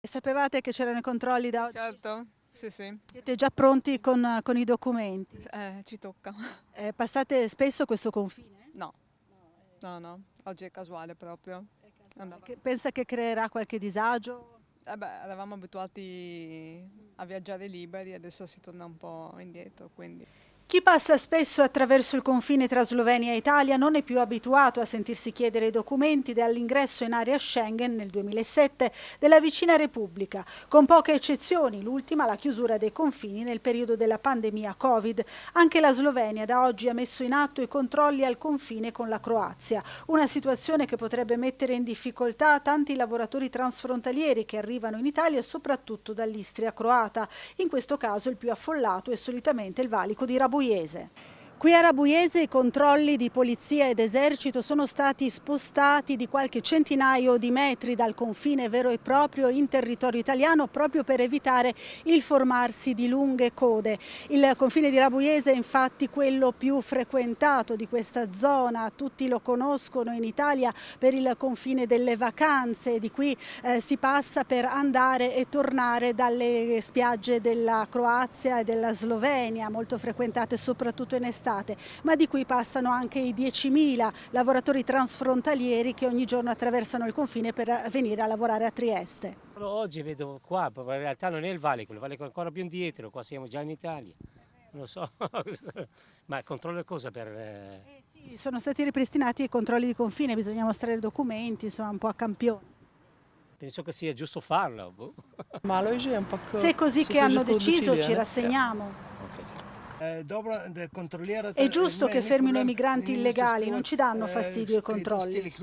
Sapevate che c'erano i controlli da oggi? Certo, sì, sì, Siete già pronti con i documenti? ci tocca. Passate spesso questo confine? No, no, no, oggi è casuale proprio. Pensa che creerà qualche disagio? Eravamo abituati a viaggiare liberi, adesso si torna un po' indietro, quindi. Chi passa spesso attraverso il confine tra Slovenia e Italia non è più abituato a sentirsi chiedere i documenti dall'ingresso in area Schengen nel 2007 della vicina Repubblica, con poche eccezioni, l'ultima la chiusura dei confini nel periodo della pandemia Covid. Anche la Slovenia da oggi ha messo in atto i controlli al confine con la Croazia, una situazione che potrebbe mettere in difficoltà tanti lavoratori transfrontalieri che arrivano in Italia soprattutto dall'Istria croata. In questo caso il più affollato è solitamente il valico di Rabuiese. Qui a Rabuiese i controlli di polizia ed esercito sono stati spostati di qualche centinaio di metri dal confine vero e proprio in territorio italiano proprio per evitare il formarsi di lunghe code. Il confine di Rabuiese è infatti quello più frequentato di questa zona, tutti lo conoscono in Italia per il confine delle vacanze, di qui si passa per andare e tornare dalle spiagge della Croazia e della Slovenia, molto frequentate soprattutto in estate, ma di cui passano anche i 10.000 lavoratori transfrontalieri che ogni giorno attraversano il confine per venire a lavorare a Trieste. Oggi vedo qua, in realtà non è il valico è ancora più indietro, qua siamo già in Italia, non lo so, ma il controllo è cosa per. Sì, sono stati ripristinati i controlli di confine, bisogna mostrare documenti, insomma un po' a campione. Penso che sia giusto farlo. Boh. Se è così che hanno deciso ci rassegniamo. È giusto che fermino i migranti illegali, non ci danno fastidio i controlli.